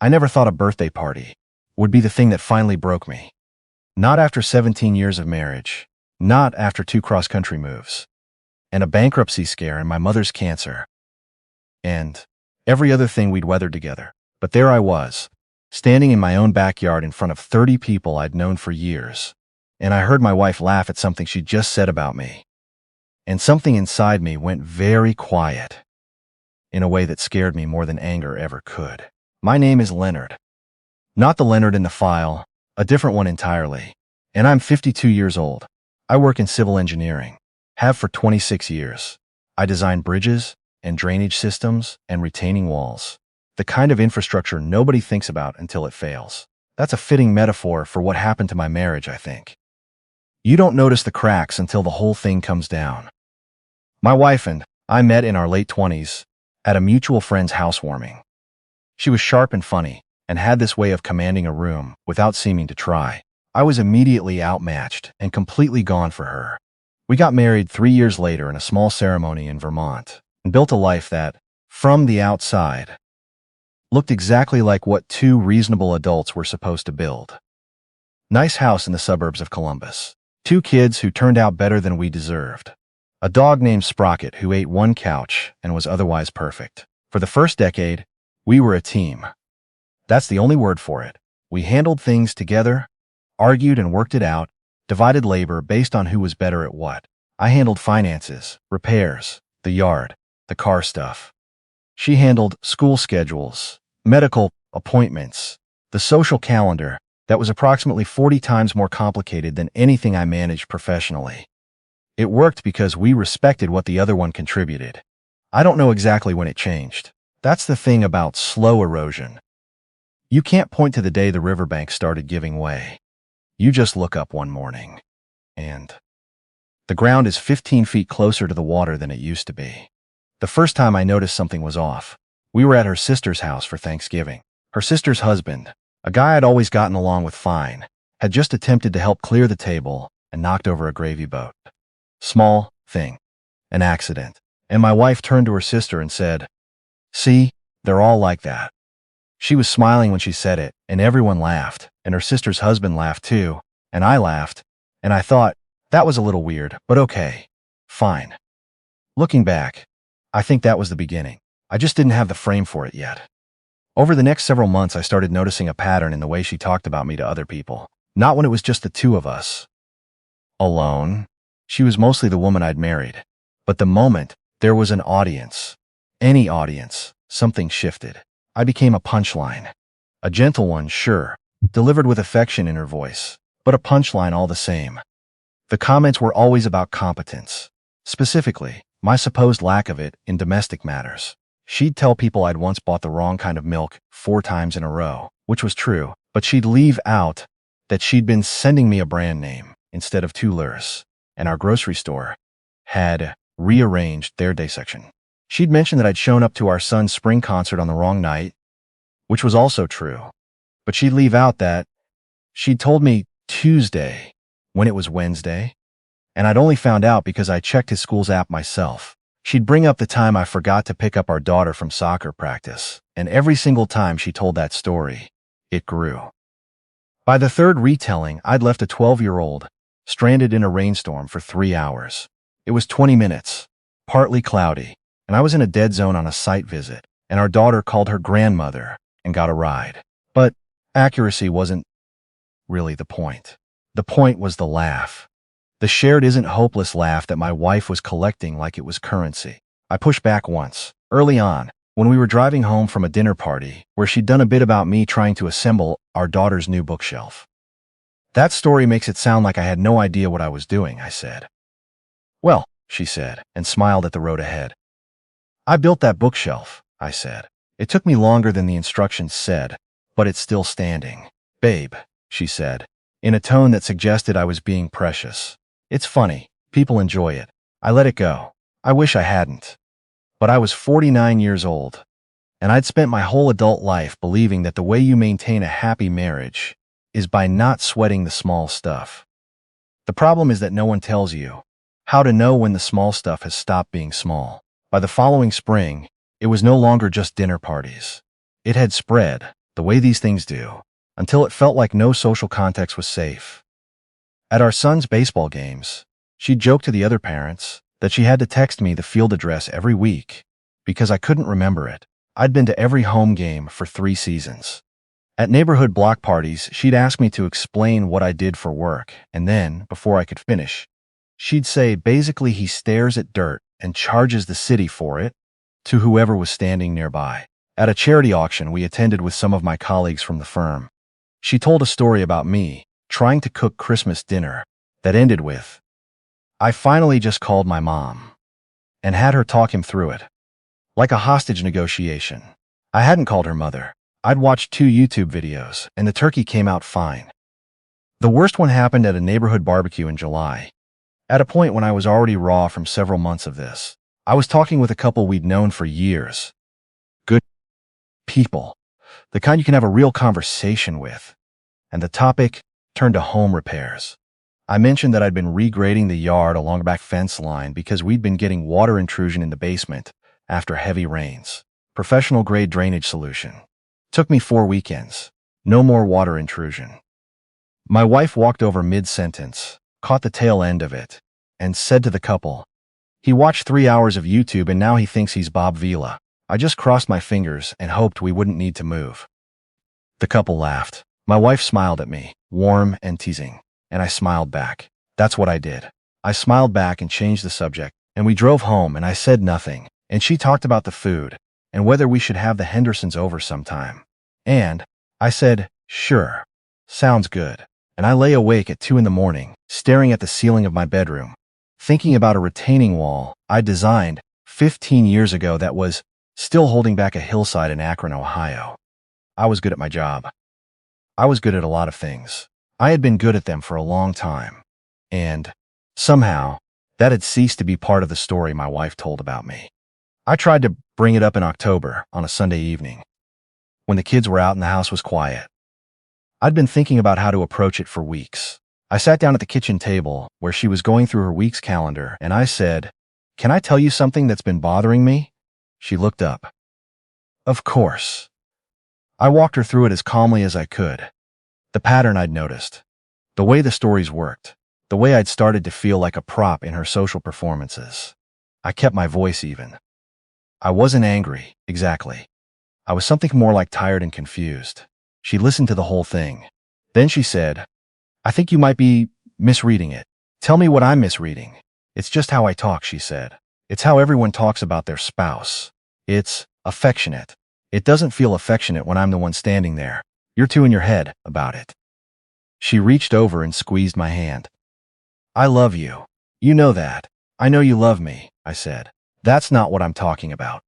I never thought a birthday party would be the thing that finally broke me. Not after 17 years of marriage, not after 2 cross-country moves, and a bankruptcy scare and my mother's cancer, and every other thing we'd weathered together. But there I was, standing in my own backyard in front of 30 people I'd known for years, and I heard my wife laugh at something she'd just said about me. And something inside me went very quiet, in a way that scared me more than anger ever could. My name is Leonard. Not the Leonard in the file, a different one entirely. And I'm 52 years old. I work in civil engineering, have for 26 years. I design bridges and drainage systems and retaining walls. The kind of infrastructure nobody thinks about until it fails. That's a fitting metaphor for what happened to my marriage, I think. You don't notice the cracks until the whole thing comes down. My wife and I met in our late 20s at a mutual friend's housewarming. She was sharp and funny and had this way of commanding a room without seeming to try. I was immediately outmatched and completely gone for her. We got married 3 years later in a small ceremony in Vermont and built a life that, from the outside, looked exactly like what 2 reasonable adults were supposed to build. Nice house in the suburbs of Columbus. 2 kids who turned out better than we deserved. A dog named Sprocket who ate 1 couch and was otherwise perfect. For the first decade, we were a team. That's the only word for it. We handled things together, argued and worked it out, divided labor based on who was better at what. I handled finances, repairs, the yard, the car stuff. She handled school schedules, medical appointments, the social calendar that was approximately 40 times more complicated than anything I managed professionally. It worked because we respected what the other one contributed. I don't know exactly when it changed. That's the thing about slow erosion. You can't point to the day the riverbank started giving way. You just look up one morning, and the ground is 15 feet closer to the water than it used to be. The first time I noticed something was off, we were at her sister's house for Thanksgiving. Her sister's husband, a guy I'd always gotten along with fine, had just attempted to help clear the table and knocked over a gravy boat. Small thing, an accident. And my wife turned to her sister and said, "See, they're all like that." She was smiling when she said it, and everyone laughed, and her sister's husband laughed too, and I laughed, and I thought, that was a little weird, but okay, fine. Looking back, I think that was the beginning. I just didn't have the frame for it yet. Over the next several months, I started noticing a pattern in the way she talked about me to other people. Not when it was just the 2 of us. Alone. She was mostly the woman I'd married. But the moment there was an audience, any audience, something shifted. I became a punchline. A gentle one, sure, delivered with affection in her voice, but a punchline all the same. The comments were always about competence. Specifically, my supposed lack of it in domestic matters. She'd tell people I'd once bought the wrong kind of milk 4 times in a row, which was true, but she'd leave out that she'd been sending me a brand name instead of 2 lures, and our grocery store had rearranged their day section. She'd mentioned that I'd shown up to our son's spring concert on the wrong night, which was also true, but she'd leave out that she'd told me Tuesday when it was Wednesday, and I'd only found out because I checked his school's app myself. She'd bring up the time I forgot to pick up our daughter from soccer practice, and every single time she told that story, it grew. By the 3rd retelling, I'd left a 12-year-old stranded in a rainstorm for 3 hours. It was 20 minutes, partly cloudy, and I was in a dead zone on a site visit, and our daughter called her grandmother and got a ride. But accuracy wasn't really the point. The point was the laugh. The shared isn't hopeless laugh that my wife was collecting like it was currency. I pushed back once, early on, when we were driving home from a dinner party where she'd done a bit about me trying to assemble our daughter's new bookshelf. "That story makes it sound like I had no idea what I was doing," I said. "Well," she said, and smiled at the road ahead. "I built that bookshelf," I said. "It took me longer than the instructions said, but it's still standing." "Babe," she said, in a tone that suggested I was being precious. "It's funny. People enjoy it. I let it go. I wish I hadn't. But I was 49 years old, and I'd spent my whole adult life believing that the way you maintain a happy marriage is by not sweating the small stuff. The problem is that no one tells you how to know when the small stuff has stopped being small. By the following spring, it was no longer just dinner parties. It had spread, the way these things do, until it felt like no social context was safe. At our son's baseball games, she'd joke to the other parents that she had to text me the field address every week because I couldn't remember it. I'd been to every home game for 3 seasons. At neighborhood block parties, she'd ask me to explain what I did for work, and then, before I could finish, she'd say basically he stares at dirt and charges the city for it to whoever was standing nearby. At a charity auction we attended with some of my colleagues from the firm, she told a story about me trying to cook Christmas dinner that ended with, "I finally just called my mom," and had her talk him through it. Like a hostage negotiation. I hadn't called her mother. I'd watched 2 YouTube videos, and the turkey came out fine. The worst one happened at a neighborhood barbecue in July. At a point when I was already raw from several months of this, I was talking with a couple we'd known for years. Good people. The kind you can have a real conversation with. And the topic turned to home repairs. I mentioned that I'd been regrading the yard along the back fence line because we'd been getting water intrusion in the basement after heavy rains. Professional-grade drainage solution. Took me 4 weekends. No more water intrusion. My wife walked over mid-sentence, caught the tail end of it, and said to the couple, "He watched 3 hours of YouTube and now he thinks he's Bob Vila." I just crossed my fingers and hoped we wouldn't need to move. The couple laughed. My wife smiled at me, warm and teasing, and I smiled back. That's what I did. I smiled back and changed the subject, and we drove home and I said nothing, and she talked about the food and whether we should have the Hendersons over sometime. And I said, "Sure. Sounds good." And I lay awake at 2 in the morning, staring at the ceiling of my bedroom, thinking about a retaining wall I designed 15 years ago that was still holding back a hillside in Akron, Ohio. I was good at my job. I was good at a lot of things. I had been good at them for a long time. And, somehow, that had ceased to be part of the story my wife told about me. I tried to bring it up in October, on a Sunday evening, when the kids were out and the house was quiet. I'd been thinking about how to approach it for weeks. I sat down at the kitchen table, where she was going through her week's calendar, and I said, "Can I tell you something that's been bothering me?" She looked up. Of course. I walked her through it as calmly as I could. The pattern I'd noticed. The way the stories worked. The way I'd started to feel like a prop in her social performances. I kept my voice even. I wasn't angry, exactly. I was something more like tired and confused. She listened to the whole thing. Then she said, "I think you might be misreading it." "Tell me what I'm misreading." "It's just how I talk," she said. "It's how everyone talks about their spouse. It's affectionate. It doesn't feel affectionate when I'm the one standing there. You're too in your head about it." She reached over and squeezed my hand. "I love you. You know that. I know you love me," I said. "That's not what I'm talking about."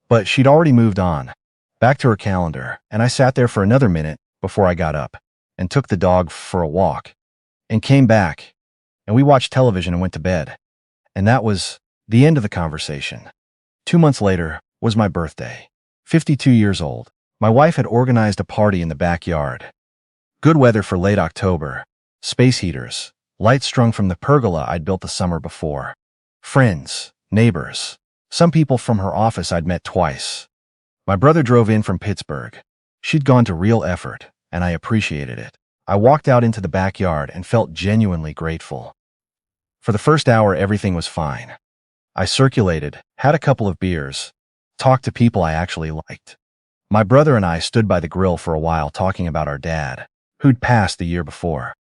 But she'd already moved on, back to her calendar, and I sat there for another minute before I got up and took the dog for a walk and came back, and we watched television and went to bed. And that was the end of the conversation. 2 months later was my birthday. 52 years old. My wife had organized a party in the backyard. Good weather for late October. Space heaters, lights strung from the pergola I'd built the summer before. Friends, neighbors, some people from her office I'd met twice. My brother drove in from Pittsburgh. She'd gone to real effort, and I appreciated it. I walked out into the backyard and felt genuinely grateful. For the first hour, everything was fine. I circulated, had a couple of beers, talked to people I actually liked. My brother and I stood by the grill for a while talking about our dad, who'd passed the year before.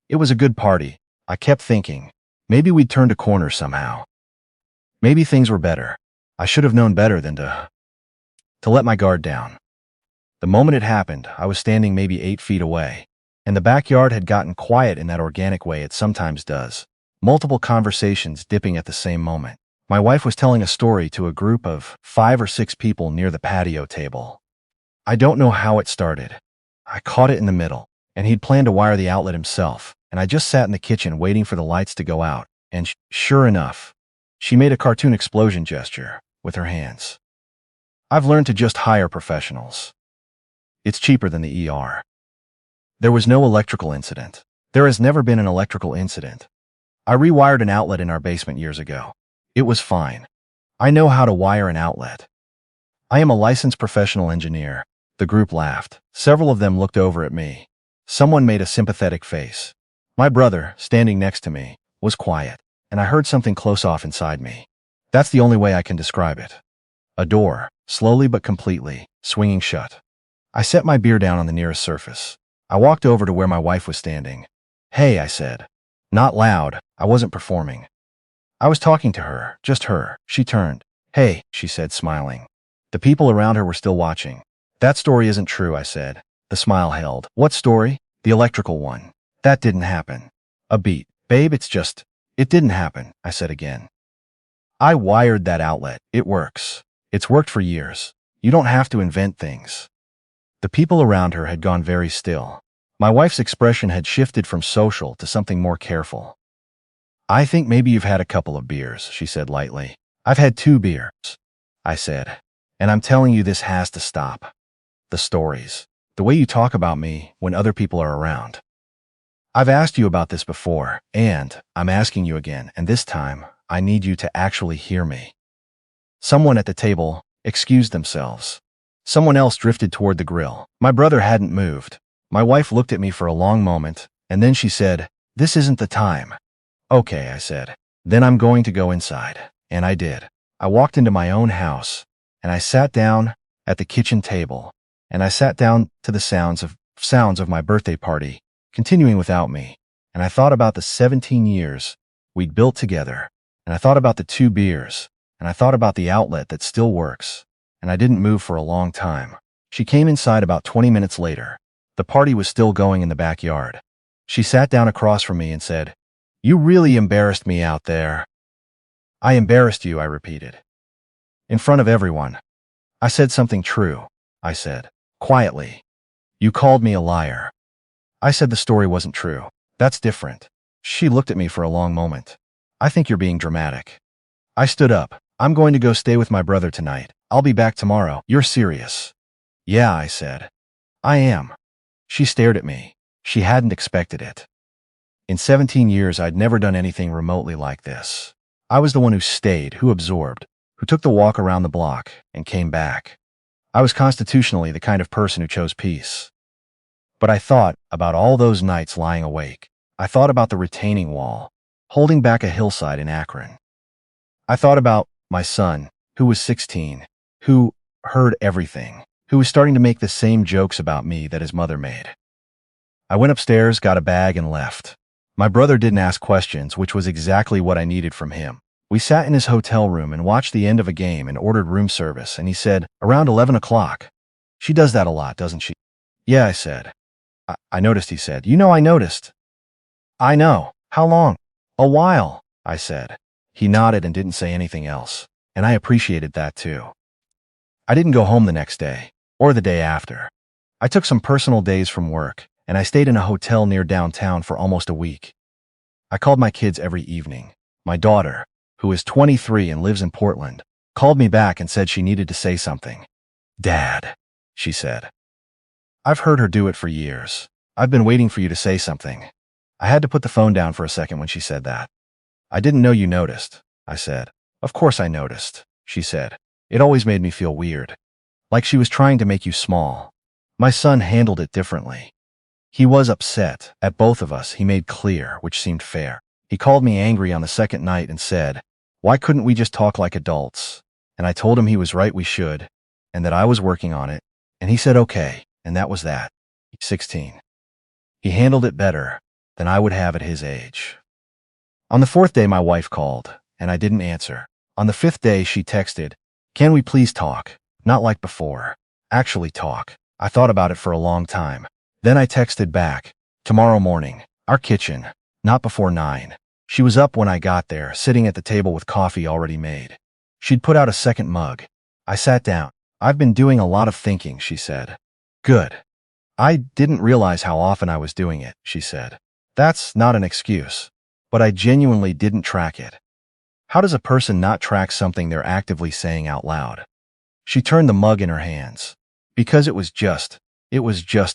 It was a good party. I kept thinking, maybe we'd turned a corner somehow. Maybe things were better. I should have known better than to let my guard down. The moment it happened, I was standing maybe 8 feet away, and the backyard had gotten quiet in that organic way it sometimes does. Multiple conversations dipping at the same moment. My wife was telling a story to a group of 5 or 6 people near the patio table. I don't know how it started. I caught it in the middle, and he'd planned to wire the outlet himself, and I just sat in the kitchen waiting for the lights to go out, and sure enough, she made a cartoon explosion gesture with her hands. I've learned to just hire professionals. It's cheaper than the ER. There was no electrical incident. There has never been an electrical incident. I rewired an outlet in our basement years ago. It was fine. I know how to wire an outlet. I am a licensed professional engineer. The group laughed. Several of them looked over at me. Someone made a sympathetic face. My brother, standing next to me, was quiet, and I heard something close off inside me. That's the only way I can describe it. A door, slowly but completely, swinging shut. I set my beer down on the nearest surface. I walked over to where my wife was standing. "Hey," I said. Not loud, I wasn't performing. I was talking to her, just her. She turned. "Hey," she said, smiling. The people around her were still watching. "That story isn't true," I said. The smile held. "What story?" "The electrical one. That didn't happen." A beat. "Babe, it didn't happen," I said again. "I wired that outlet. It works. It's worked for years. You don't have to invent things." The people around her had gone very still. My wife's expression had shifted from social to something more careful. "I think maybe you've had a couple of beers," she said lightly. "I've had 2 beers," I said. "And I'm telling you, this has to stop. The stories. The way you talk about me when other people are around. I've asked you about this before, and I'm asking you again, and this time, I need you to actually hear me." Someone at the table excused themselves. Someone else drifted toward the grill. My brother hadn't moved. My wife looked at me for a long moment, and then she said, "This isn't the time." "Okay," I said. "Then I'm going to go inside." And I did. I walked into my own house, and I sat down at the kitchen table, and I sat down to the sounds of my birthday party, continuing without me. And I thought about the 17 years we'd built together, and I thought about the 2 beers, and I thought about the outlet that still works, and I didn't move for a long time. She came inside about 20 minutes later. The party was still going in the backyard. She sat down across from me and said, "You really embarrassed me out there." "I embarrassed you," I repeated. "In front of everyone." "I said something true," I said, quietly. "You called me a liar." I said the story wasn't true. "That's different." She looked at me for a long moment. "I think you're being dramatic." I stood up. "I'm going to go stay with my brother tonight. I'll be back tomorrow." "You're serious?" "Yeah," I said. "I am." She stared at me. She hadn't expected it. In 17 years, I'd never done anything remotely like this. I was the one who stayed, who absorbed, who took the walk around the block and came back. I was constitutionally the kind of person who chose peace. But I thought about all those nights lying awake. I thought about the retaining wall, holding back a hillside in Akron. I thought about my son, who was 16, who heard everything, who was starting to make the same jokes about me that his mother made. I went upstairs, got a bag, and left. My brother didn't ask questions, which was exactly what I needed from him. We sat in his hotel room and watched the end of a game and ordered room service, and he said, "Around 11 o'clock. She does that a lot, doesn't she?" "Yeah," I said. I noticed," he said. "You know, I noticed." "I know. How long?" "A while," I said. He nodded and didn't say anything else, and I appreciated that too. I didn't go home the next day, or the day after. I took some personal days from work, and I stayed in a hotel near downtown for almost a week. I called my kids every evening. My daughter, who is 23 and lives in Portland, called me back and said she needed to say something. "Dad," she said. "I've heard her do it for years. I've been waiting for you to say something." I had to put the phone down for a second when she said that. "I didn't know you noticed," I said. "Of course I noticed," she said. "It always made me feel weird. Like she was trying to make you small." My son handled it differently. He was upset at both of us, he made clear, which seemed fair. He called me angry on the second night and said, "Why couldn't we just talk like adults?" And I told him he was right, we should, and that I was working on it. And he said okay, and that was that. He's 16. He handled it better than I would have at his age. On the 4th day, my wife called, and I didn't answer. On the 5th day, she texted, "Can we please talk? Not like before. Actually talk." I thought about it for a long time. Then I texted back, "Tomorrow morning. Our kitchen. Not before 9. She was up when I got there, sitting at the table with coffee already made. She'd put out a second mug. I sat down. "I've been doing a lot of thinking," she said. "Good." "I didn't realize how often I was doing it," she said. "That's not an excuse. But I genuinely didn't track it." How does a person not track something they're actively saying out loud? She turned the mug in her hands. Because it was just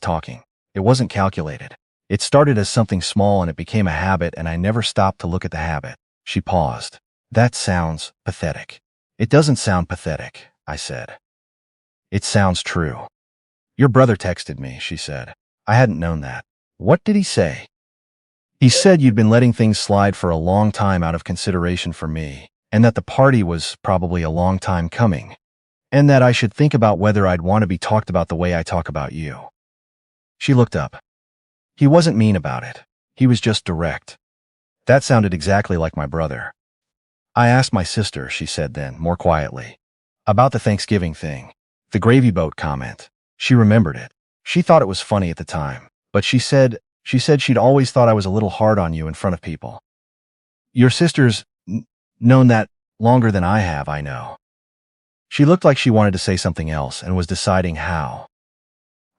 talking. It wasn't calculated. It started as something small and it became a habit, and I never stopped to look at the habit. She paused. "That sounds pathetic." "It doesn't sound pathetic," I said. "It sounds true." Your brother texted me, she said. I hadn't known that. What did he say? He said you'd been letting things slide for a long time out of consideration for me, and that the party was probably a long time coming, and that I should think about whether I'd want to be talked about the way I talk about you. She looked up. He wasn't mean about it. He was just direct. That sounded exactly like my brother. I asked my sister, she said then, more quietly, about the Thanksgiving thing, the gravy boat comment. She remembered it. She thought it was funny at the time, but she said she'd always thought I was a little hard on you in front of people. Your sister's known that longer than I have, I know. She looked like she wanted to say something else and was deciding how.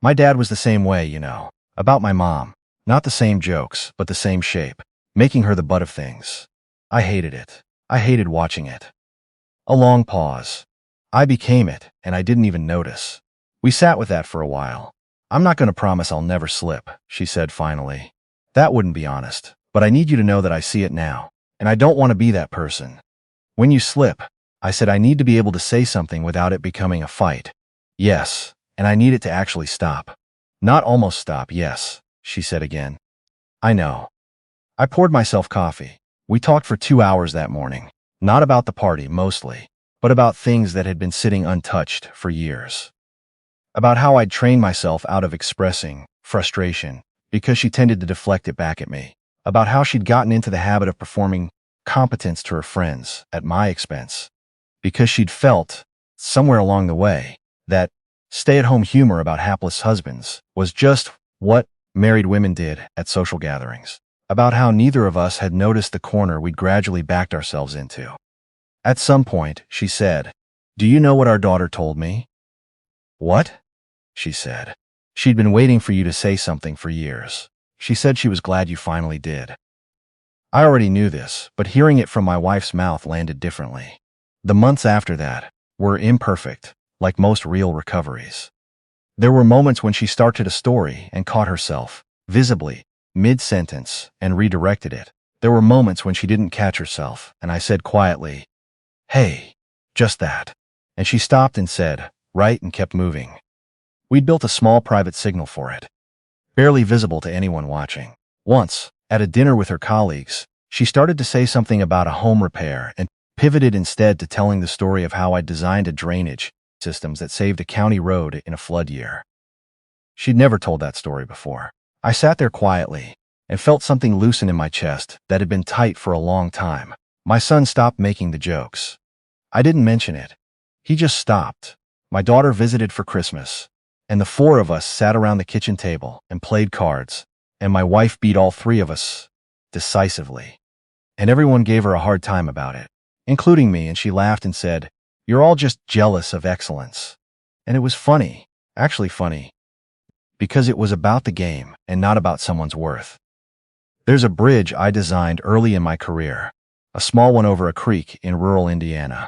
My dad was the same way, you know, about my mom. Not the same jokes, but the same shape, making her the butt of things. I hated it. I hated watching it. A long pause. I became it, and I didn't even notice. We sat with that for a while. I'm not going to promise I'll never slip, she said finally. That wouldn't be honest, but I need you to know that I see it now, and I don't want to be that person. When you slip, I said I need to be able to say something without it becoming a fight. Yes, and I need it to actually stop. Not almost stop, yes, she said again. I know. I poured myself coffee. We talked for 2 hours that morning, not about the party mostly, but about things that had been sitting untouched for years. About how I'd trained myself out of expressing frustration because she tended to deflect it back at me. About how she'd gotten into the habit of performing competence to her friends at my expense because she'd felt, somewhere along the way, that stay-at-home humor about hapless husbands was just what married women did at social gatherings. About how neither of us had noticed the corner we'd gradually backed ourselves into. At some point, she said, "Do you know what our daughter told me?" "What?" she said. "She'd been waiting for you to say something for years. She said she was glad you finally did." I already knew this, but hearing it from my wife's mouth landed differently. The months after that were imperfect, like most real recoveries. There were moments when she started a story and caught herself, visibly, mid-sentence, and redirected it. There were moments when she didn't catch herself, and I said quietly, "Hey, just that." And she stopped and said, "Right," and kept moving. We'd built a small private signal for it, barely visible to anyone watching. Once, at a dinner with her colleagues, she started to say something about a home repair and pivoted instead to telling the story of how I'd designed a drainage systems that saved a county road in a flood year. She'd never told that story before. I sat there quietly and felt something loosen in my chest that had been tight for a long time. My son stopped making the jokes. I didn't mention it. He just stopped. My daughter visited for Christmas, and the 4 of us sat around the kitchen table and played cards, and my wife beat all 3 of us decisively. And everyone gave her a hard time about it, including me, and she laughed and said, "You're all just jealous of excellence." And it was funny, actually funny, because it was about the game and not about someone's worth. There's a bridge I designed early in my career, a small one over a creek in rural Indiana.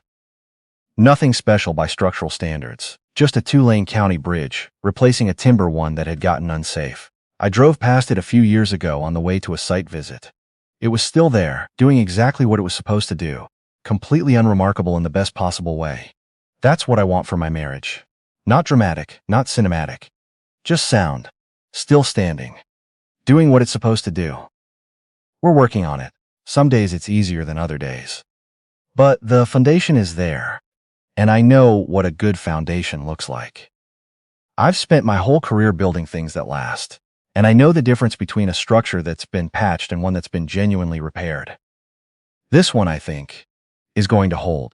Nothing special by structural standards, just a 2-lane county bridge, replacing a timber one that had gotten unsafe. I drove past it a few years ago on the way to a site visit. It was still there, doing exactly what it was supposed to do, completely unremarkable in the best possible way. That's what I want for my marriage. Not dramatic, not cinematic. Just sound, still standing, doing what it's supposed to do. We're working on it. Some days it's easier than other days. But the foundation is there, and I know what a good foundation looks like. I've spent my whole career building things that last, and I know the difference between a structure that's been patched and one that's been genuinely repaired. This one, I think, is going to hold.